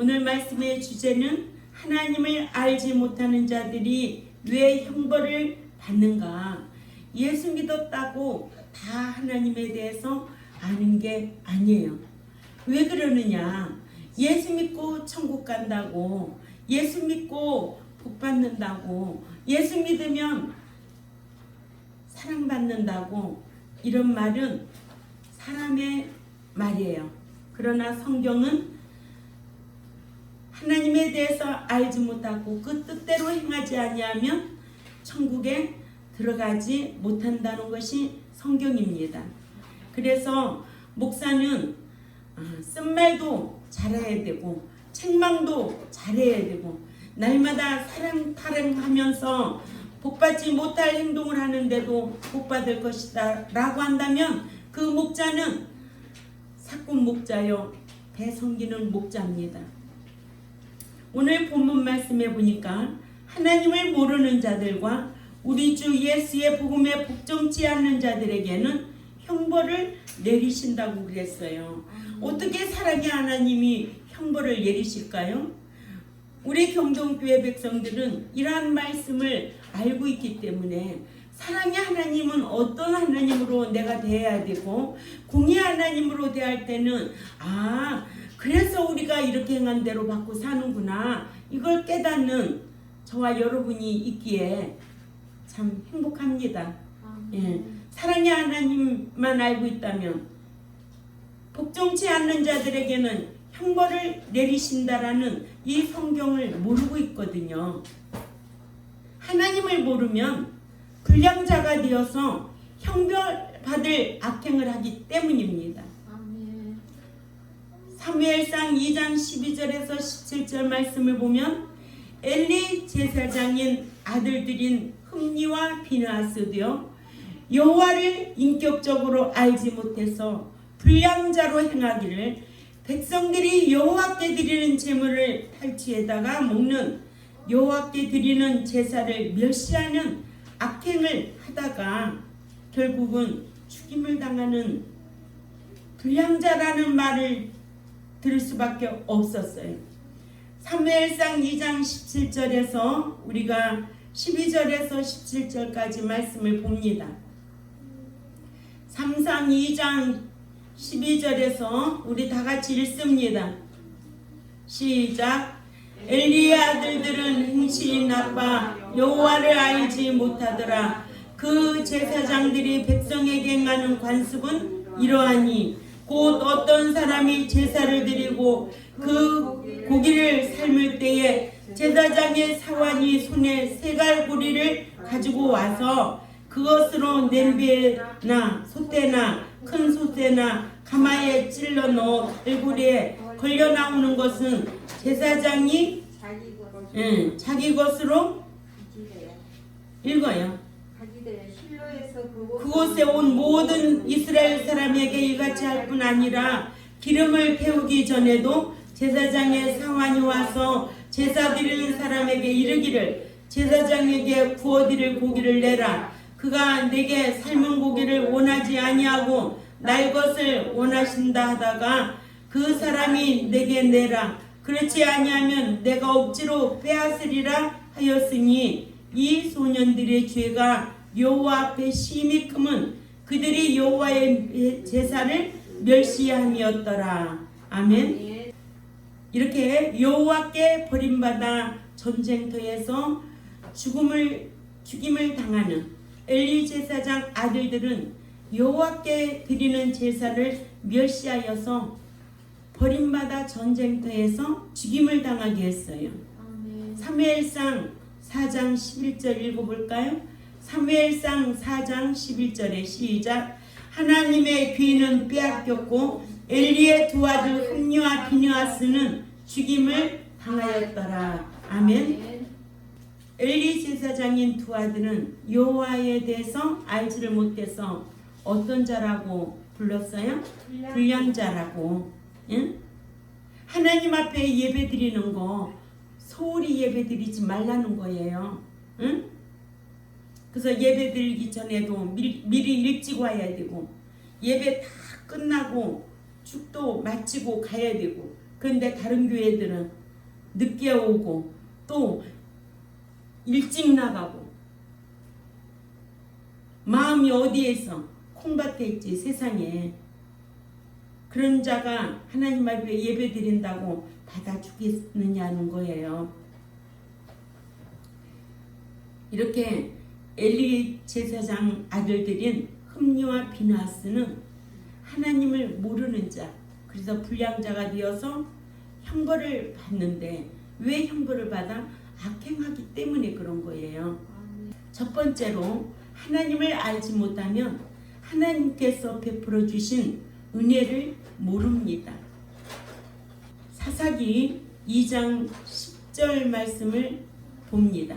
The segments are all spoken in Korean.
오늘 말씀의 주제는 하나님을 알지 못하는 자들이 왜 형벌을 받는가? 예수 믿었다고 다 하나님에 대해서 아는 게 아니에요. 왜 그러느냐? 예수 믿고 천국 간다고, 예수 믿고 복 받는다고, 예수 믿으면 사랑받는다고, 이런 말은 사람의 말이에요. 그러나 성경은 하나님에 대해서 알지 못하고 그 뜻대로 행하지 아니하면 천국에 들어가지 못한다는 것이 성경입니다. 그래서 목사는 쓴말도 잘해야 되고 책망도 잘해야 되고 날마다 사랑 타령하면서 복받지 못할 행동을 하는데도 복받을 것이다 라고 한다면 그 목자는 사꾼 목자요 배 섬기는 목자입니다. 오늘 본문 말씀에 보니까 하나님을 모르는 자들과 우리 주 예수의 복음에 복종치 않는 자들에게는 형벌을 내리신다고 그랬어요. 어떻게 사랑의 하나님이 형벌을 내리실까요? 우리 경동교회 백성들은 이러한 말씀을 알고 있기 때문에 사랑의 하나님은 어떤 하나님으로 내가 대해야 되고 공의 하나님으로 대할 때는 그래서 우리가 이렇게 행한 대로 받고 사는구나, 이걸 깨닫는 저와 여러분이 있기에 참 행복합니다. 예, 사랑의 하나님만 알고 있다면 복종치 않는 자들에게는 형벌을 내리신다라는 이 성경을 모르고 있거든요. 하나님을 모르면 불량자가 되어서 형벌받을 악행을 하기 때문입니다. 사무엘상 2장 12절에서 17절 말씀을 보면 엘리 제사장인 아들들인 흠니와 비느하스도요 여호와를 인격적으로 알지 못해서 불량자로 행하기를 백성들이 여호와께 드리는 제물을 탈취에다가 먹는 여호와께 드리는 제사를 멸시하는 악행을 하다가 결국은 죽임을 당하는 불량자라는 말을 들을 수밖에 없었어요. 사무엘상 2장 17절에서 우리가 12절에서 17절까지 말씀을 봅니다. 삼상 2장 12절에서 우리 다 같이 읽습니다. 시작. 엘리의 아들들은 행실이 나빠 여호와를 알지 못하더라. 그 제사장들이 백성에게 행하는 관습은 이러하니 곧 어떤 사람이 제사를 드리고 그 고기를 삶을 때에 제사장의 사환이 손에 세갈고리를 가지고 와서 그것으로 냄비나 솥대나 큰 솥대나 가마에 찔러 넣어 갈고리에 걸려 나오는 것은 제사장이 자기 것으로 읽어요. 그곳에 온 모든 이스라엘 사람에게 이같이 할 뿐 아니라 기름을 태우기 전에도 제사장의 사환이 와서 제사 드리는 사람에게 이르기를 제사장에게 구워드릴 고기를 내라. 그가 내게 삶은 고기를 원하지 아니하고 날 것을 원하신다 하다가 그 사람이 내게 내라. 그렇지 아니하면 내가 억지로 빼앗으리라 하였으니 이 소년들의 죄가 여호와 앞에 심히 크면 그들이 여호와의 제사를 멸시함이었더라. 아멘. 이렇게 여호와께 버림받아 전쟁터에서 죽임을 당하는 엘리 제사장 아들들은 여호와께 드리는 제사를 멸시하여서 버림받아 전쟁터에서 죽임을 당하게 했어요. 사무엘상 4장 11절 읽어볼까요? 사무엘상 4장 11절에 시작. 하나님의 귀는 빼앗겼고 엘리의 두 아들 흠니와 비느하스는 죽임을 당하였더라. 아멘. 엘리 제사장인 두 아들은 여호와에 대해서 알지를 못해서 어떤 자라고 불렀어요? 불량자라고. 응? 하나님 앞에 예배 드리는 거 소홀히 예배 드리지 말라는 거예요. 응? 그래서 예배 드리기 전에도 미리 일찍 와야 되고 예배 다 끝나고 축도 마치고 가야 되고 그런데 다른 교회들은 늦게 오고 또 일찍 나가고 마음이 어디에서 콩밭에 있지 세상에. 그런 자가 하나님 앞에 예배 드린다고 받아주겠느냐는 거예요. 이렇게 엘리 제사장 아들들인 흠니와 비나하스는 하나님을 모르는 자, 그래서 불량자가 되어서 형벌을 받는데 왜 형벌을 받아? 악행하기 때문에 그런 거예요. 첫 번째로 하나님을 알지 못하면 하나님께서 베풀어 주신 은혜를 모릅니다. 사사기 2장 10절 말씀을 봅니다.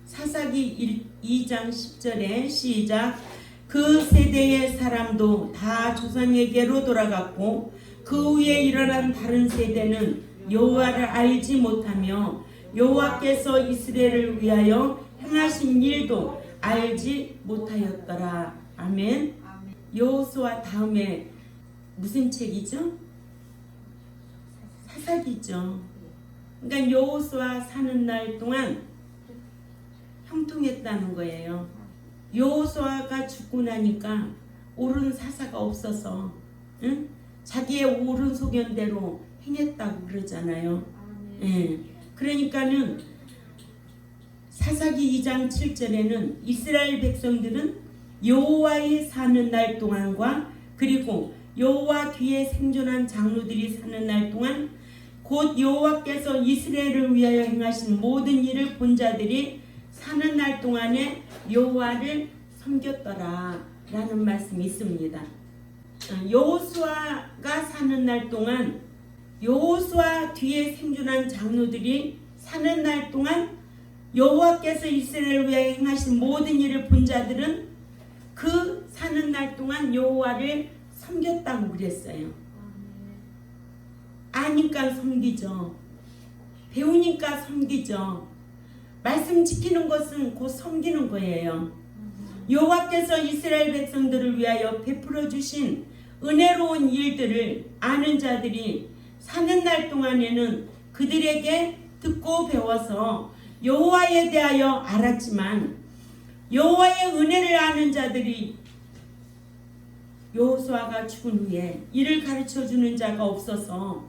사사기 2장 10절에 시작. 그 세대의 사람도 다 조상에게로 돌아갔고 그 후에 일어난 다른 세대는 여호와를 알지 못하며 여호와께서 이스라엘을 위하여 행하신 일도 알지 못하였더라. 아멘. 여호수아 다음에 무슨 책이죠? 사사기죠. 그러니까 여호수아 사는 날 동안 형통했다는 거예요. 여호수아가 죽고 나니까 옳은 사사가 없어서 응? 자기의 옳은 소견대로 행했다고 그러잖아요. 예. 그러니까는 사사기 2장 7절에는 이스라엘 백성들은 여호와의 사는 날 동안과 그리고 여호와 뒤에 생존한 장로들이 사는 날 동안 곧 여호와께서 이스라엘을 위하여 행하신 모든 일을 본 자들이 사는 날 동안에 여호와를 섬겼더라 라는 말씀이 있습니다. 여호수아가 사는 날 동안 여호수아 뒤에 생존한 장로들이 사는 날 동안 여호와께서 이스라엘을 위하여 행하신 모든 일을 본 자들은 그 사는 날 동안 여호와를 섬겼다고 그랬어요. 아니까 섬기죠. 배우니까 섬기죠. 말씀 지키는 것은 곧 섬기는 거예요. 여호와께서 이스라엘 백성들을 위하여 베풀어 주신 은혜로운 일들을 아는 자들이 사는 날 동안에는 그들에게 듣고 배워서 여호와에 대하여 알았지만 여호와의 은혜를 아는 자들이 여호수아가 죽은 후에 이를 가르쳐주는 자가 없어서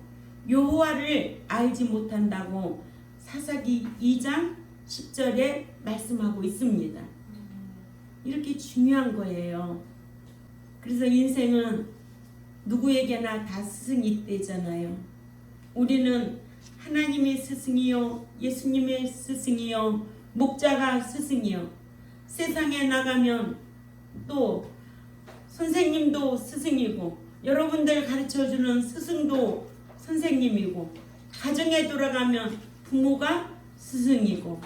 여호와를 알지 못한다고 사사기 2장 10절에 말씀하고 있습니다. 이렇게 중요한 거예요. 그래서 인생은 누구에게나 다 스승이 있대잖아요. 우리는 하나님의 스승이요, 예수님의 스승이요, 목자가 스승이요. 세상에 나가면 또 선생님도 스승이고 여러분들 가르쳐주는 스승도 선생님이고 가정에 돌아가면 부모가 스승이고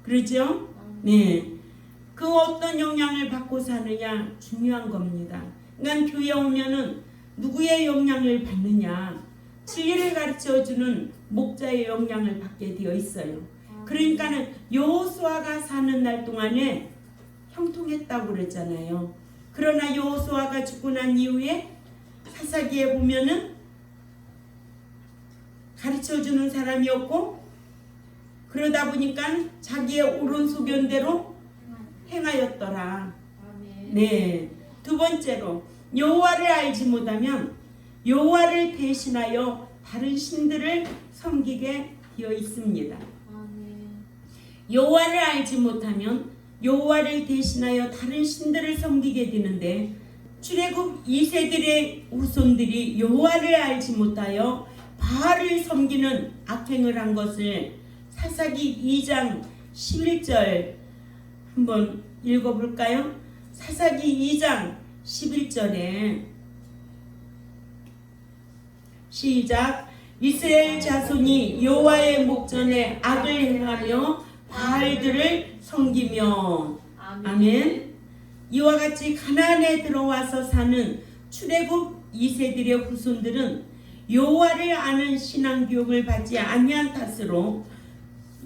그러죠? 네. 그 어떤 영향을 받고 사느냐 중요한 겁니다. 그러니까 교회 오면은 누구의 영향을 받느냐 진리를 가르쳐주는 목자의 영향을 받게 되어 있어요. 그러니까는 여호수아가 사는 날 동안에 형통했다고 그랬잖아요. 그러나 여호수아가 죽고 난 이후에 사사기에 보면은 가르쳐주는 사람이 없고 그러다 보니까 자기의 옳은 소견대로 행하였더라. 네. 두 번째로 여호와를 알지 못하면 여호와를 대신하여 다른 신들을 섬기게 되어 있습니다. 여호와를 알지 못하면 여호와를 대신하여 다른 신들을 섬기게 되는데 출애굽 2세들의 후손들이 여호와를 알지 못하여 바알을 섬기는 악행을 한 것을 사사기 2장 11절 한번 읽어볼까요? 사사기 2장 11절에 시작. 이스라엘 자손이 여호와의 목전에 악을 행하며 바알들을 섬기며 아멘. 이와 같이 가나안에 들어와서 사는 출애굽 2세들의 후손들은 여호와를 아는 신앙교육을 받지 아니한 탓으로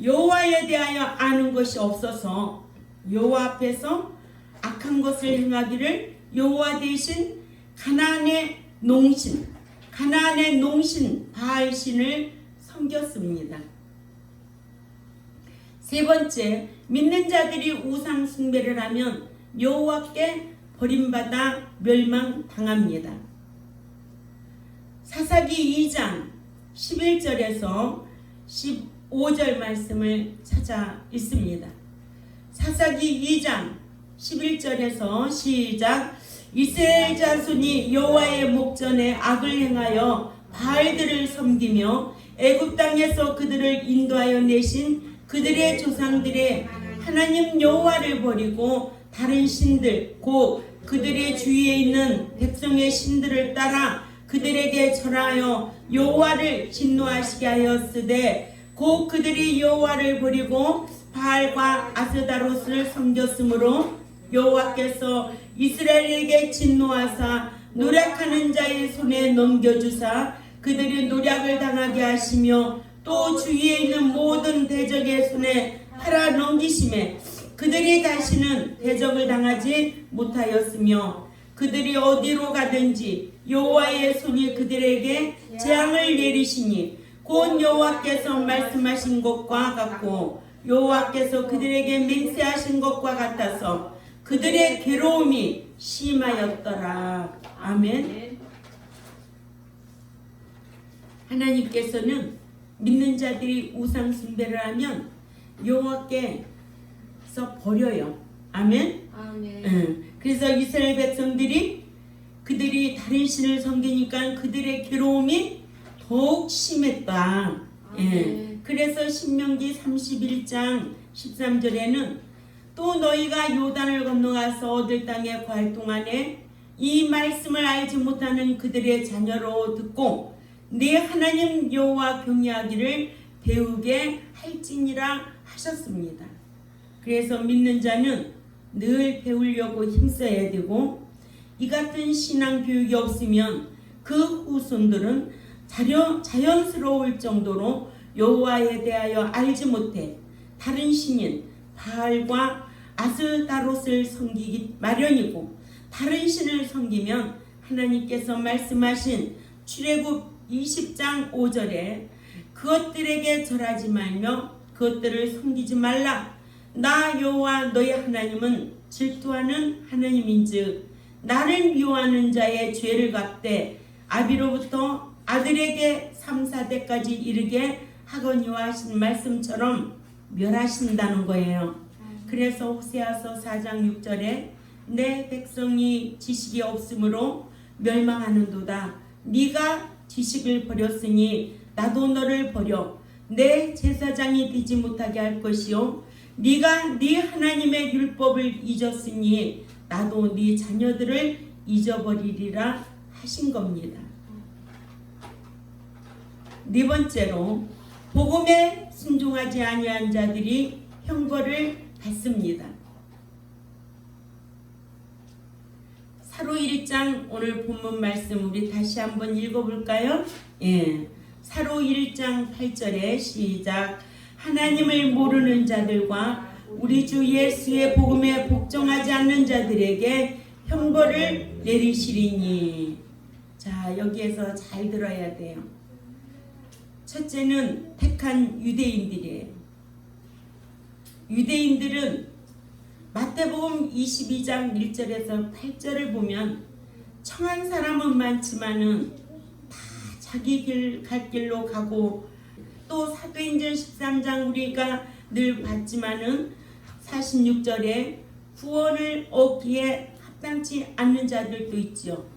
여호와에 대하여 아는 것이 없어서 여호와 앞에서 악한 것을 행하기를 여호와 대신 가나안의 농신, 가나안의 농신 바알신을 섬겼습니다. 세 번째, 믿는 자들이 우상 숭배를 하면 여호와께 버림받아 멸망당합니다. 사사기 2장 11절에서 15절 말씀을 찾아 읽습니다. 사사기 2장 11절에서 시작. 이스라엘 자손이 여호와의 목전에 악을 행하여 바알들을 섬기며 애굽 땅에서 그들을 인도하여 내신 그들의 조상들의 하나님 여호와를 버리고 다른 신들 곧 그들의 주위에 있는 백성의 신들을 따라 그들에게 절하여 여호와를 진노하시게 하였으되 곧 그들이 여호와를 버리고 바알과 아스다롯을 섬겼으므로 여호와께서 이스라엘에게 진노하사 노력하는 자의 손에 넘겨주사 그들이 노력을 당하게 하시며 또 주위에 있는 모든 대적의 손에 팔아 넘기심에 그들이 다시는 대적을 당하지 못하였으며 그들이 어디로 가든지 여호와의 손이 그들에게 재앙을 내리시니 곧 여호와께서 말씀하신 것과 같고 여호와께서 그들에게 맹세하신 것과 같아서 그들의 괴로움이 심하였더라. 아멘. 하나님께서는 믿는 자들이 우상 숭배를 하면 여호와께서 버려요. 아멘. 아멘. 그래서 이스라엘 백성들이 그들이 다른 신을 섬기니까 그들의 괴로움이 더욱 심했다. 그래서 신명기 31장 13절에는 또 너희가 요단을 건너가서 얻을 땅에 거할 동안에 이 말씀을 알지 못하는 그들의 자녀로 듣고 네 하나님 여호와 경외하기를 배우게 할지니라 하셨습니다. 그래서 믿는 자는 늘 배우려고 힘써야 되고 이 같은 신앙 교육이 없으면 그 후손들은 자연스러울 정도로 여호와에 대하여 알지 못해 다른 신인 바알과 아스다롯을 섬기기 마련이고 다른 신을 섬기면 하나님께서 말씀하신 출애굽 20장 5절에 그것들에게 절하지 말며 그것들을 섬기지 말라. 나 여호와 너희 하나님은 질투하는 하나님인즉 나를 미워하는 자의 죄를 갚되 아비로부터 아들에게 3, 4대까지 이르게 하거니와 하신 말씀처럼 멸하신다는 거예요. 그래서 호세아서 4장 6절에 내 백성이 지식이 없으므로 멸망하는도다. 네가 지식을 버렸으니 나도 너를 버려 내 제사장이 되지 못하게 할 것이요 네가 네 하나님의 율법을 잊었으니 나도 네 자녀들을 잊어버리리라 하신 겁니다. 네 번째로 복음에 순종하지 아니한 자들이 형벌을 받습니다. 사로 1장 오늘 본문 말씀 우리 다시 한번 읽어볼까요? 사로 1장 8절에 시작. 하나님을 모르는 자들과 우리 주 예수의 복음에 복종하지 않는 자들에게 형벌을 내리시리니. 자, 여기에서 잘 들어야 돼요. 첫째는 택한 유대인들이에요. 유대인들은 마태복음 22장 1절에서 8절을 보면 청한 사람은 많지만은 다 자기 갈 길로 가고 또 사도행전 13장 우리가 늘 봤지만은 46절에 구원을 얻기에 합당치 않는 자들도 있죠.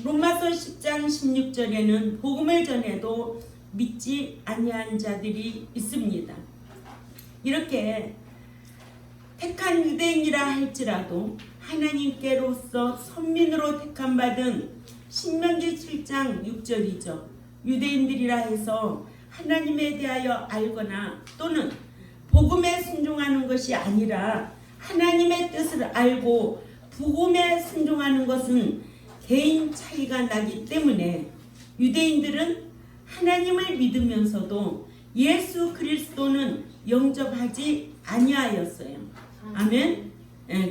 로마서 10장 16절에는 복음을 전해도 믿지 아니한 자들이 있습니다. 이렇게 택한 유대인이라 할지라도 하나님께로서 선민으로 택함받은 신명기 7장 6절이죠. 유대인들이라 해서 하나님에 대하여 알거나 또는 복음에 순종하는 것이 아니라 하나님의 뜻을 알고 복음에 순종하는 것은 개인 차이가 나기 때문에 유대인들은 하나님을 믿으면서도 예수 그리스도는 영접하지 아니하였어요. 아멘.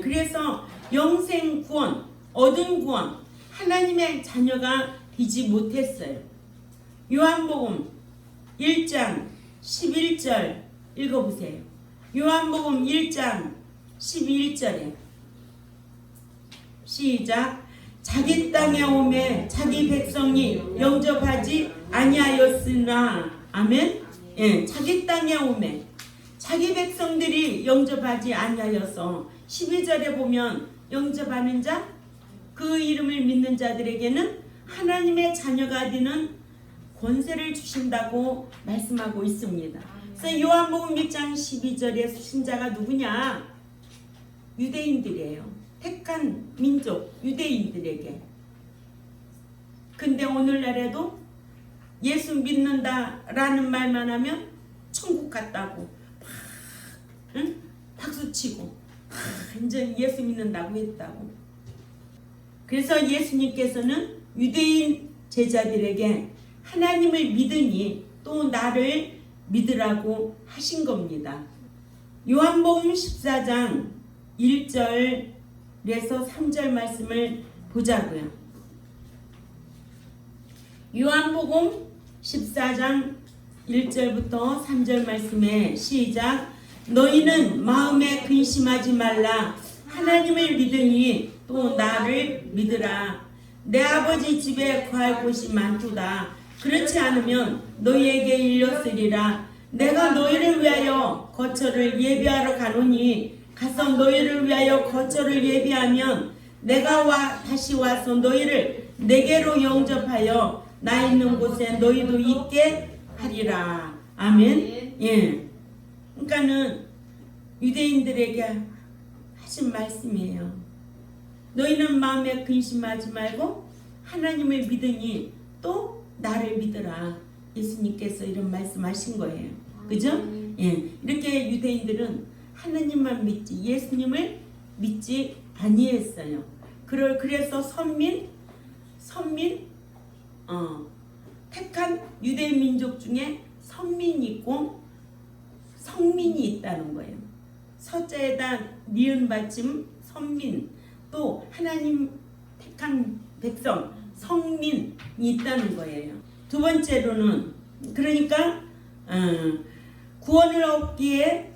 그래서 영생 구원, 얻은 구원, 하나님의 자녀가 되지 못했어요. 요한복음 1장 11절 읽어보세요. 요한복음 1장 11절에 시작. 자기 땅에 오매 자기 백성이 영접하지 아니하였으나. 아멘. 예, 자기 땅에 오매 자기 백성들이 영접하지 아니하여서 12절에 보면 영접하는 자, 그 이름을 믿는 자들에게는 하나님의 자녀가 되는 권세를 주신다고 말씀하고 있습니다. 그래서 요한복음 1장 12절에 신자가 누구냐? 유대인들이에요. 택한 민족 유대인들에게. 근데 오늘날에도 예수 믿는다라는 말만 하면 천국 갔다고 막 박수치고 완전 예수 믿는다고 했다고. 그래서 예수님께서는 유대인 제자들에게 하나님을 믿으니 또 나를 믿으라고 하신 겁니다. 요한복음 14장 1절에서 3절 말씀을 보자고요. 요한복음 14장 1절부터 3절 말씀에 시작. 너희는 마음에 근심하지 말라. 하나님을 믿으니 또 나를 믿으라. 내 아버지 집에 거할 곳이 많도다. 그렇지 않으면 너희에게 일렀으리라. 내가 너희를 위하여 거처를 예비하러 가노니 가서 너희를 위하여 거처를 예비하면 내가 다시 와서 너희를 내게로 영접하여 나 있는 곳에 너희도 있게 하리라. 아멘. 예. 그러니까는 유대인들에게 하신 말씀이에요. 너희는 마음에 근심하지 말고 하나님을 믿으니 또 나를 믿으라. 예수님께서 이런 말씀하신 거예요. 그죠? 예. 이렇게 유대인들은 하나님만 믿지 예수님을 믿지 아니했어요. 그래서 택한 유대 민족 중에 선민이 있고 성민이 있다는 거예요. 서자에다 니은 받침 선민, 또 하나님 택한 백성 성민이 있다는 거예요. 두 번째로는 그러니까 구원을 얻기에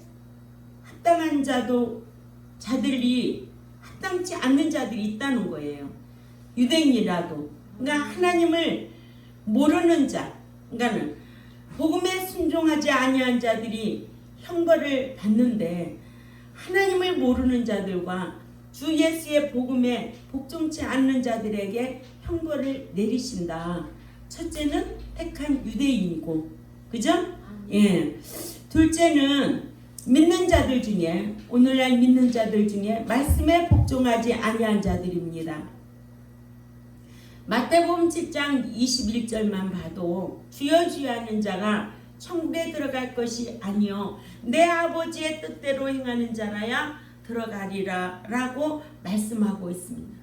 합당한 자들이 합당치 않는 자들이 있다는 거예요. 유대인이라도. 그러니까 하나님을 모르는 자, 그러니까는 복음에 순종하지 아니한 자들이 형벌을 받는데, 하나님을 모르는 자들과 주 예수의 복음에 복종치 않는 자들에게 형벌을 내리신다. 첫째는 택한 유대인이고, 그죠? 예. 둘째는 믿는 자들 중에, 오늘날 믿는 자들 중에 말씀에 복종하지 아니한 자들입니다. 마태복음 7장 21절만 봐도 주여 주여 하는 자가 천국에 들어갈 것이 아니요 내 아버지의 뜻대로 행하는 자라야 들어가리라 라고 말씀하고 있습니다.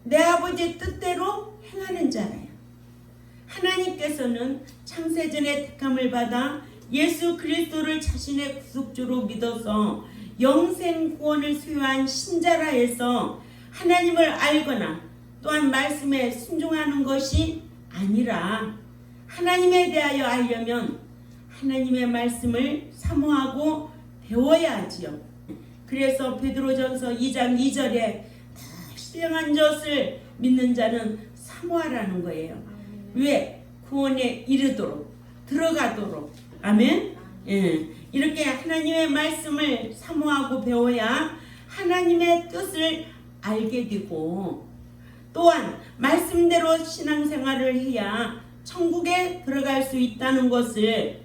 내 아버지의 뜻대로 행하는 자라야. 하나님께서는 창세전에 택함을 받아 예수 그리스도를 자신의 구속주로 믿어서 영생 구원을 소유한 신자라 해서 하나님을 알거나 또한 말씀에 순종하는 것이 아니라, 하나님에 대하여 알려면 하나님의 말씀을 사모하고 배워야 하지요. 그래서 베드로전서 2장 2절에 다 신령한 것을 믿는 자는 사모하라는 거예요. 왜? 구원에 이르도록, 들어가도록. 아멘. 예. 이렇게 하나님의 말씀을 사모하고 배워야 하나님의 뜻을 알게 되고, 또한 말씀대로 신앙생활을 해야 천국에 들어갈 수 있다는 것을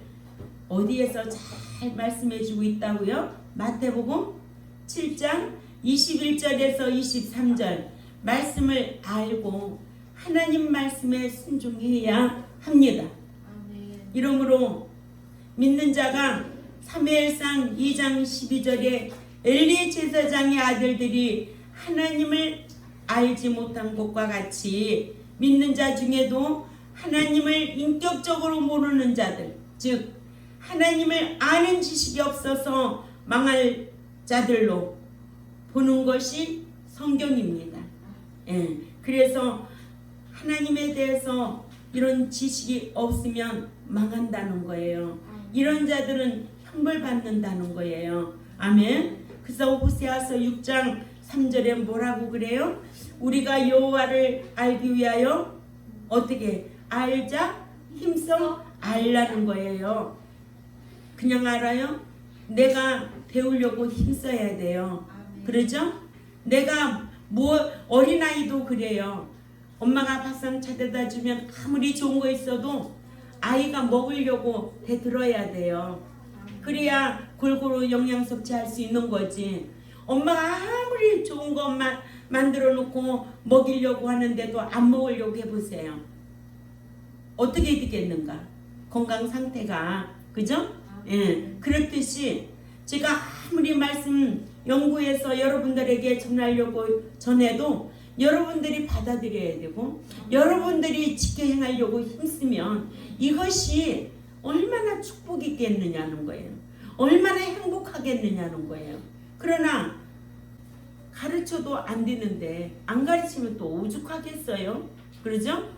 어디에서 잘 말씀해주고 있다고요? 마태복음 7장 21절에서 23절 말씀을 알고 하나님 말씀에 순종해야 합니다. 이러므로 믿는 자가 사무엘상 2장 12절에 엘리 제사장의 아들들이 하나님을 알지 못한 것과 같이 믿는 자 중에도 하나님을 인격적으로 모르는 자들, 즉 하나님을 아는 지식이 없어서 망할 자들로 보는 것이 성경입니다. 예. 그래서 하나님에 대해서 이런 지식이 없으면 망한다는 거예요. 이런 자들은 형벌받는다는 거예요. 아멘. 그래서 호세아서 6장 3절에 뭐라고 그래요? 우리가 여호와를 알기 위하여 어떻게 알자 힘써 알라는 거예요. 그냥 알아요? 내가 배우려고 힘써야 돼요. 그러죠? 내가 어린아이도 그래요. 엄마가 밥상 차려다 주면 아무리 좋은 거 있어도 아이가 먹으려고 대들어야 돼요. 그래야 골고루 영양 섭취할 수 있는 거지. 엄마가 아무리 좋은 것만 만들어 놓고 먹이려고 하는데도 안 먹으려고 해보세요. 어떻게 되겠는가? 건강 상태가. 그죠? 예. 그렇듯이 제가 아무리 말씀 연구해서 여러분들에게 전하려고 전해도 여러분들이 받아들여야 되고 여러분들이 지켜 행하려고 힘쓰면 이것이 얼마나 축복 있겠느냐는 거예요. 얼마나 행복하겠느냐는 거예요. 그러나 가르쳐도 안 되는데 안 가르치면 또 오죽하겠어요. 그러죠?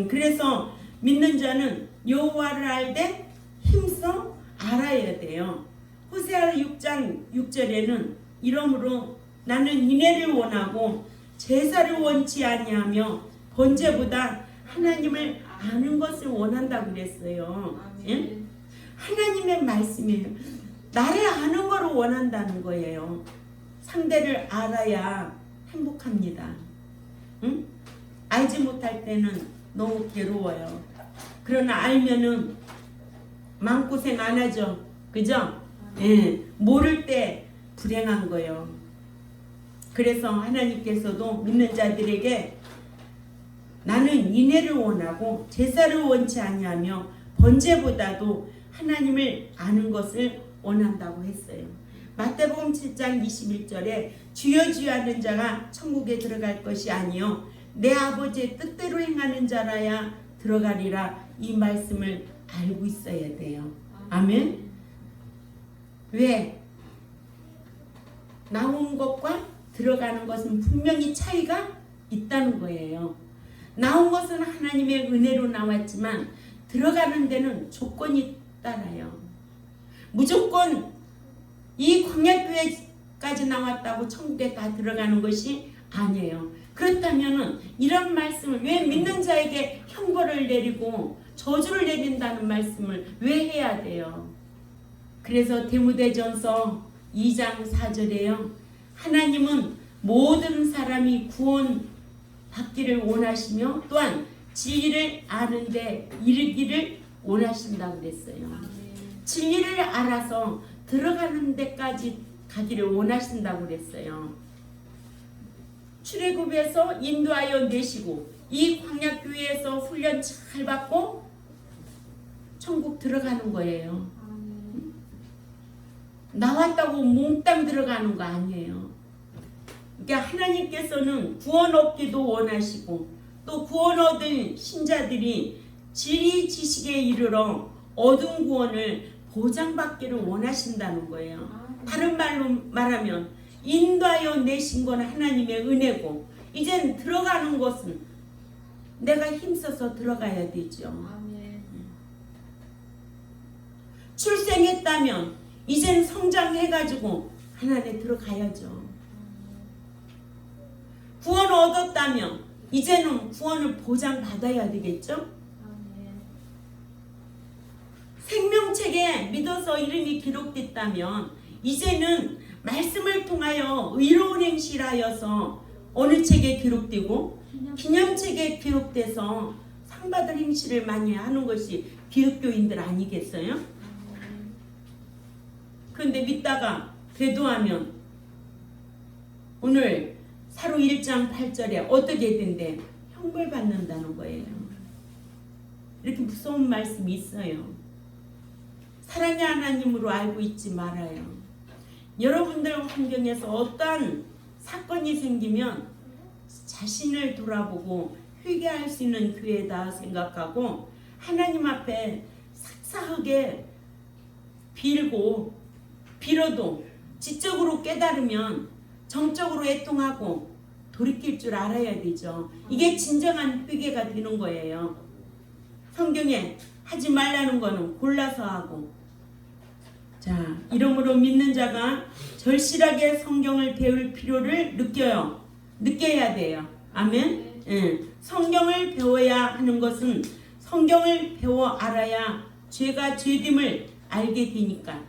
그래서 믿는 자는 여호와를 알되 힘써 알아야 돼요. 호세아 6장 6절에는 이러므로 나는 인애를 원하고 제사를 원치 아니하며 번제보다 하나님을 아는 것을 원한다고 그랬어요. 예? 하나님의 말씀이에요. 나를 아는 것을 원한다는 거예요. 상대를 알아야 행복합니다. 응? 알지 못할 때는 너무 괴로워요. 그러나 알면은 마음고생 안 하죠. 그죠? 예. 모를 때 불행한 거예요. 그래서 하나님께서도 믿는 자들에게 나는 인애를 원하고 제사를 원치 아니하며 번제보다도 하나님을 아는 것을 원한다고 했어요. 마태복음 7장 21절에 주여 주여 하는 자가 천국에 들어갈 것이 아니요 내 아버지의 뜻대로 행하는 자라야 들어가리라. 이 말씀을 알고 있어야 돼요. 아멘. 왜? 나온 것과 들어가는 것은 분명히 차이가 있다는 거예요. 나온 것은 하나님의 은혜로 나왔지만 들어가는 데는 조건이 따라요. 무조건 이 광야교회까지 나왔다고 천국에 다 들어가는 것이 아니에요. 그렇다면 이런 말씀을 왜 믿는 자에게 형벌을 내리고 저주를 내린다는 말씀을 왜 해야 돼요? 그래서 디모데전서 2장 4절에요. 하나님은 모든 사람이 구원 받기를 원하시며 또한 진리를 아는데 이르기를 원하신다고 그랬어요. 진리를 알아서 들어가는 데까지 가기를 원하신다고 그랬어요. 출애굽에서 인도하여 내시고 이 광야교회에서 훈련 잘 받고 천국 들어가는 거예요. 나왔다고 몽땅 들어가는 거 아니에요. 그러니까 하나님께서는 구원 얻기도 원하시고 또 구원 얻은 신자들이 진리 지식에 이르러 얻은 구원을 보장받기를 원하신다는 거예요. 다른 말로 말하면 인도하여 내신 건 하나님의 은혜고 이젠 들어가는 것은 내가 힘써서 들어가야 되죠. 출생했다면 이젠 성장해가지고 하나님에 들어가야죠. 구원 얻었다면 이제는 구원을 보장받아야 되겠죠. 생명책에 믿어서 이름이 기록됐다면 이제는 말씀을 통하여 의로운 행실을 하여서 어느 책에 기록되고 기념책에 기록돼서 상 받을 행실을 많이 하는 것이 기독교인들 아니겠어요? 그런데 믿다가 배도하면 오늘 사로 1장 8절에 어떻게 된대? 형벌받는다는 거예요. 이렇게 무서운 말씀이 있어요. 사랑의 하나님으로 알고 있지 말아요. 여러분들 환경에서 어떠한 사건이 생기면 자신을 돌아보고 회개할 수 있는 기회다 생각하고 하나님 앞에 삭삭하게 빌어도 지적으로 깨달으면 정적으로 애통하고 돌이킬 줄 알아야 되죠. 이게 진정한 회개가 되는 거예요. 성경에 하지 말라는 거는 골라서 하고. 자, 이러므로 믿는 자가 절실하게 성경을 배울 필요를 느껴야 돼요. 아멘. 성경을 배워야 하는 것은 성경을 배워 알아야 죄가 죄됨을 알게 되니까.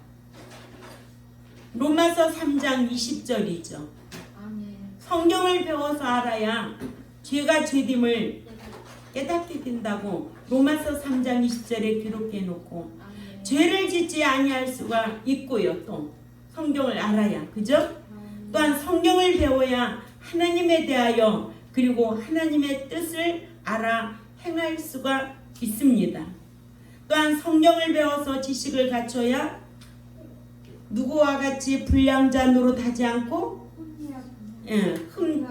로마서 3장 20절이죠. 성경을 배워서 알아야 죄가 죄됨을 깨닫게 된다고 로마서 3장 20절에 기록해 놓고, 죄를 짓지 아니할 수가 있고요. 또 성경을 알아야, 그죠? 또한 성경을 배워야 하나님에 대하여 그리고 하나님의 뜻을 알아 행할 수가 있습니다. 또한 성경을 배워서 지식을 갖춰야 누구와 같이 불량자 노릇하지 않고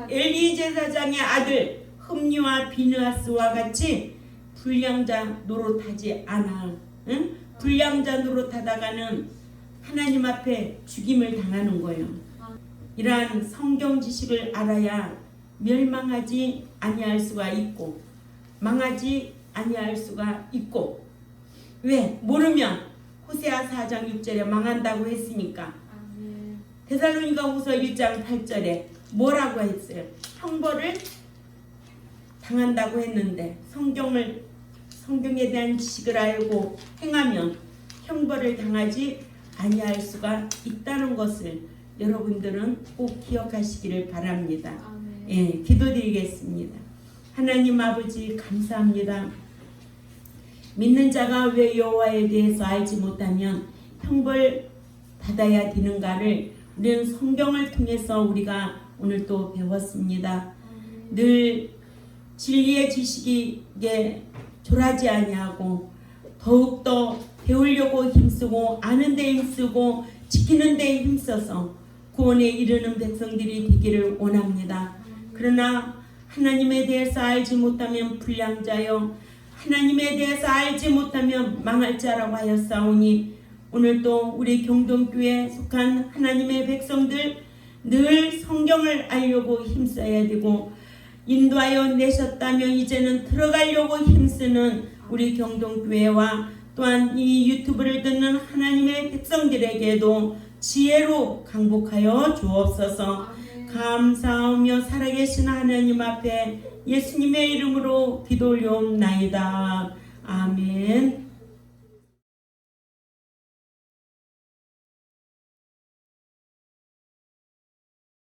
엘리 제사장의 아들 흠니와 비느하스와 같이 불량자 노릇하지 않아. 불량자 노릇하다가는 하나님 앞에 죽임을 당하는 거예요. 이러한 성경 지식을 알아야 멸망하지 아니할 수가 있고 망하지 아니할 수가 있고. 왜? 모르면 호세아 4장 6절에 망한다고 했으니까. 데살로니가후서 1장 8절에 뭐라고 했어요? 형벌을 당한다고 했는데 성경에 대한 지식을 알고 행하면 형벌을 당하지 아니할 수가 있다는 것을 여러분들은 꼭 기억하시기를 바랍니다. 예, 기도드리겠습니다. 하나님 아버지 감사합니다. 믿는 자가 왜 여호와에 대해서 알지 못하면 형벌 받아야 되는가를 우리는 성경을 통해서 우리가 오늘 또 배웠습니다. 늘 진리의 지식에 졸하지 아니하고 더욱더 배우려고 힘쓰고 아는 데 힘쓰고 지키는 데 힘써서 구원에 이르는 백성들이 되기를 원합니다. 그러나 하나님에 대해서 알지 못하면 불량자요 하나님에 대해서 알지 못하면 망할 자라고 하였사오니 오늘도 우리 경동교회에 속한 하나님의 백성들 늘 성경을 알려고 힘써야 되고 인도하여 내셨다면 이제는 들어가려고 힘쓰는 우리 경동교회와 또한 이 유튜브를 듣는 하나님의 백성들에게도 지혜로 강복하여 주옵소서. 감사하며 살아계신 하나님 앞에 예수님의 이름으로 기도 올려옵나이다. 아멘.